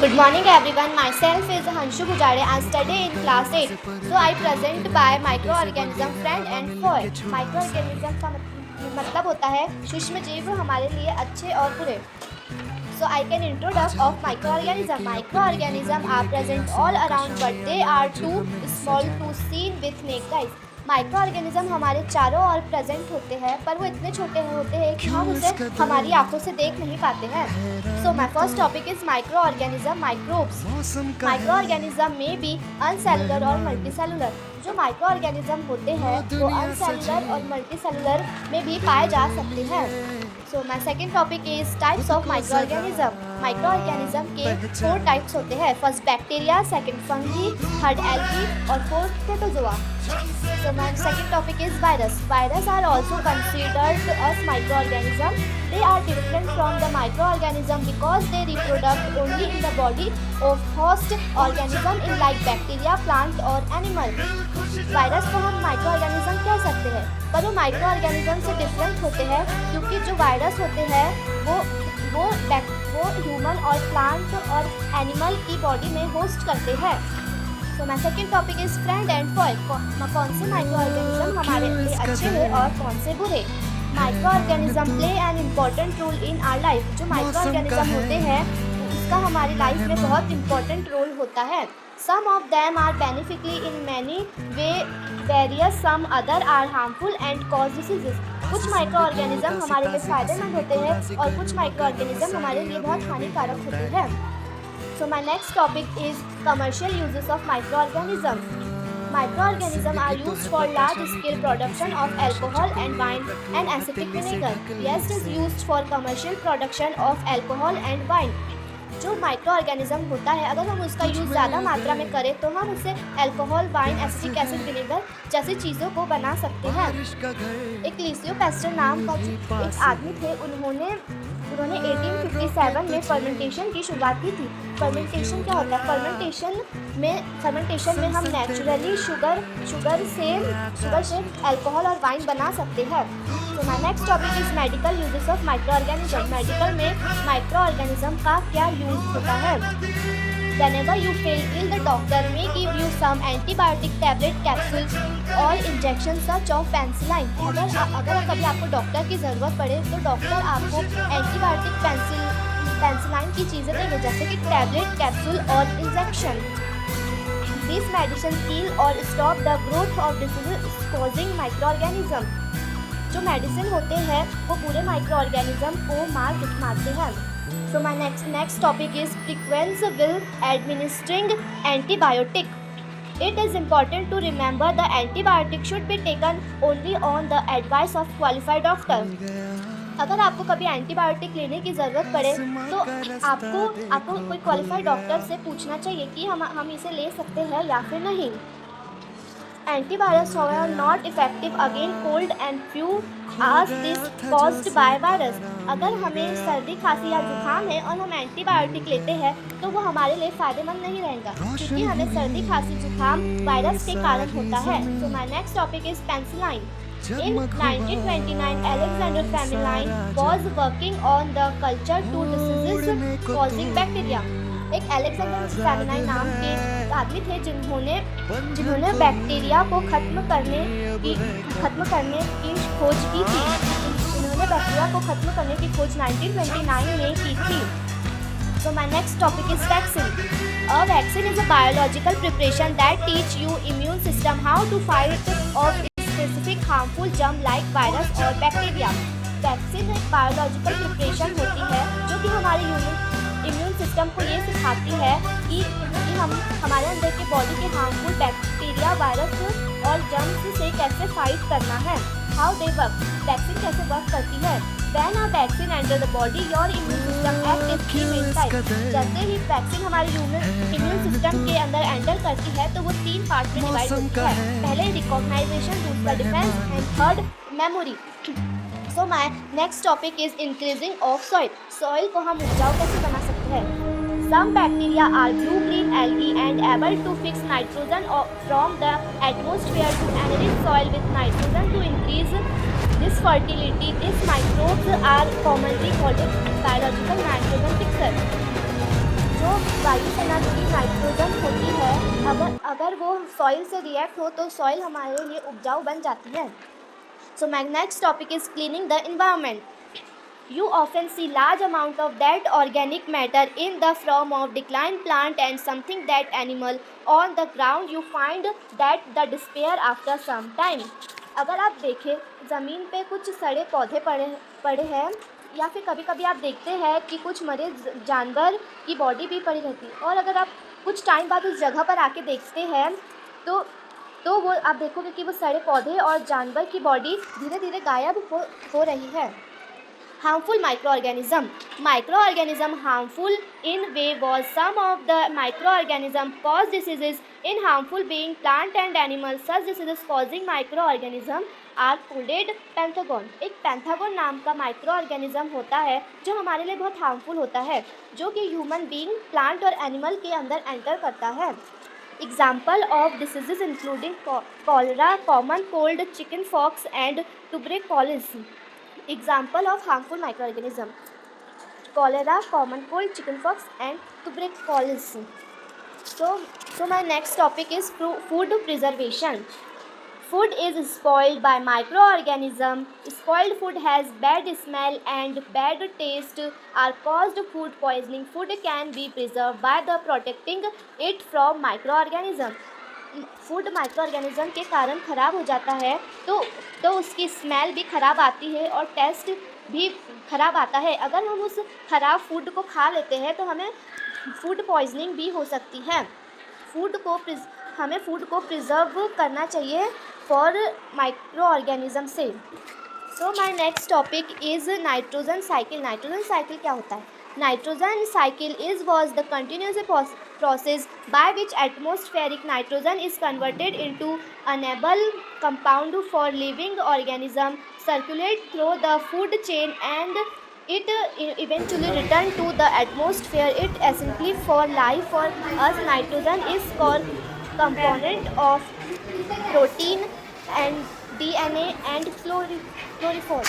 Good morning everyone. Myself is Hanshu Gujare. I study in class 8. So I present by microorganism friend and foe. Microorganism का मतलब होता है सूक्ष्म जीव हमारे लिए अच्छे और बुरे. So I can introduce of microorganism. Microorganism are present all around but they are too small to seen with naked eyes. Micro organism हमारे चारों ओर प्रेजेंट होते हैं पर वो इतने छोटे होते हैं कि हम उसे हमारी आंखों से देख नहीं पाते हैं. So my first topic is micro organism microbes. Micro organism में भी अनसेलुलर और मल्टीसेलुलर. जो माइक्रो ऑर्गेनिज्म होते हैं वो अनसेलुलर और मल्टीसेलुलर में भी पाए जा सकते हैं. So my second topic is types of micro organism. Micro organism के 4 टाइप्स होते हैं. First bacteria, second fungi, third algae और fourth protozoa. So my second topic is virus. Virus are also considered as microorganism. They are different from the microorganism because they reproduce only in the body of host organism in like bacteria, plant or animal. Virus को हम microorganism कह सकते हैं पर वो microorganism से different होते हैं क्योंकि जो वायरस होते हैं वो ह्यूमन और प्लांट और एनिमल की बॉडी में होस्ट करते हैं. So my second topic is friend and Foy. कौन से माइक्रो ऑर्गेनिज्म हमारे लिए अच्छे हैं और कौन से बुरे. Microorganism play an important role in our life. जो माइक्रो ऑर्गेनिज्म होते हैं उसका हमारी लाइफ में बहुत इम्पॉर्टेंट रोल होता है. Some of them are beneficially in many way various, some other are harmful and cause diseases. कुछ माइक्रो ऑर्गेनिज्म हमारे लिए फ़ायदेमंद होते हैं और कुछ माइक्रो ऑर्गेनिज्म हमारे लिए बहुत हानिकारक होते हैं. So my next topic is commercial uses of microorganism. Microorganisms are used for large-scale production of alcohol and wine and acetic vinegar. Yeast is used for commercial production of alcohol and wine. जो micro organism होता है अगर हम उसका use ज़्यादा मात्रा में करें तो हम उससे alcohol, wine, acetic acid, vinegar जैसी चीज़ों को बना सकते हैं. एक लिसियो पैस्टर नाम का एक आदमी थे. उन्होंने 1857 में फर्मेंटेशन की शुरुआत की थी. फर्मेंटेशन क्या होता है? फर्मेंटेशन में हम नेचुरली शुगर से अल्कोहल और वाइन बना सकते हैं. तो my next topic is medical uses of micro organism. Medical में माइक्रो ऑर्गेनिज्म का क्या यूज होता है? Whenever you feel ill, the doctor may give you some antibiotic tablet, capsules or injections such of penicillin. अगर कभी आपको doctor की ज़रूरत पड़े तो डॉक्टर आपको एंटीबायोटिक पेनिसिलिन की चीज़ें देंगे जैसे कि टैबलेट, कैप्सूल और injection. These medicines kill or stop the growth of diseases causing microorganism. जो मेडिसिन होते हैं वो पूरे माइक्रो ऑर्गेनिज्म को मारते हैं. So my next topic is frequency while administering antibiotic. It is important to remember the antibiotic should be taken only on the advice of qualified doctor. अगर आपको कभी एंटीबायोटिक लेने की ज़रूरत पड़े तो आपको कोई क्वालिफाइड डॉक्टर से पूछना चाहिए कि हम इसे ले सकते हैं या फिर नहीं. Antibiotics are not effective against cold and flu as this caused by virus. अगर हमें सर्दी, खांसी या जुकाम है और हम एंटीबायोटिक लेते हैं तो वो हमारे लिए फ़ायदेमंद नहीं रहेगा क्योंकि हमें सर्दी, खांसी, जुकाम वायरस के कारण होता है. So my next topic is penicillin. In 1929, Alexander Fleming was working on the culture to diseases causing bacteria. एक अलेक्जेंडर फ्लेमिंग नाम के आदमी थे जिन्होंने बैक्टीरिया को खत्म करने की खोज की थी. उन्होंने बैक्टीरिया को खत्म करने की खोज 1929 में की थी. So my next topic is vaccine. A vaccine is a biological preparation that teach you immune system how to fight off specific harmful germ like virus or bacteria. Vaccine एक बायोलॉजिकल प्रिपरेशन होती है जो कि हमारे immune system को ये सिखाती है कि हम हमारे अंदर के बॉडी के हार्मफुल बैक्टीरिया, वायरस और जर्म्स से कैसे फाइट करना है. How they work. वैक्सीन कैसे वर्क करती है? When a vaccine enter the body your immune system act inside. जैसे ही वैक्सीन हमारे इम्यून सिस्टम के अंदर एंटर करती है तो वो 3 पार्ट में डिवाइड होती है. पहले रिकॉग्नाइजेशन, दूसरा defence and third memory. So my next topic is increasing of soil. Soil को हम उपजाऊ कैसे बना सकते हैं? Some bacteria are blue-green algae and able to fix nitrogen from the atmosphere to enrich soil with nitrogen to increase this fertility. These microbes are commonly called biological nitrogen fixers. जो वायुसेना की नाइट्रोजन होती है, अगर वो soil से react हो तो सॉइल हमारे लिए उपजाऊ बन जाती है। So my next topic is cleaning the environment. You often see large amount of dead organic matter in the form of decaying plant and something that animal on the ground. You find that the despair after some time. अगर आप देखें ज़मीन पे कुछ सड़े पौधे पड़े हैं, या फिर कभी कभी आप देखते हैं कि कुछ मरे जानवर की बॉडी भी पड़ी रहती है, और अगर आप कुछ टाइम बाद उस जगह पर आके देखते हैं तो वो आप देखोगे कि वो सड़े पौधे और जानवर की बॉडी धीरे धीरे गायब हो रही है। Harmful microorganism. Microorganism harmful in way was some of the microorganism cause diseases in harmful being plant and animal. Such diseases causing microorganism are called पैंथागोन। एक पैंथागोन नाम का माइक्रोऑर्गेनिज्म होता है जो हमारे लिए बहुत हार्मफुल होता है, जो कि ह्यूमन बीइंग, प्लांट और एनिमल के अंदर एंटर करता है। Example of diseases including cholera, common cold, chicken pox and tuberculosis. Example of harmful microorganism: cholera, common cold, chicken pox and tuberculosis. So my next topic is food preservation. Food is spoiled by microorganisms. Spoiled food has bad smell and bad taste are caused food poisoning. Food can be preserved by the protecting it from microorganisms. Food microorganism के कारण ख़राब हो जाता है तो उसकी smell भी ख़राब आती है और टेस्ट भी ख़राब आता है। अगर हम उस ख़राब फूड को खा लेते हैं तो हमें फूड पॉइजनिंग भी हो सकती है। हमें फूड को प्रिजर्व करना चाहिए फॉर माइक्रोऑर्गेनिज्म से। So my next topic is nitrogen cycle. Nitrogen cycle क्या होता है? Nitrogen cycle was the continuous process by which atmospheric nitrogen is converted into a noble compound for living organism, circulate through the food chain and it eventually return to the atmosphere. It essentially for life. For us, nitrogen is core component of protein and DNA and chlorophyll.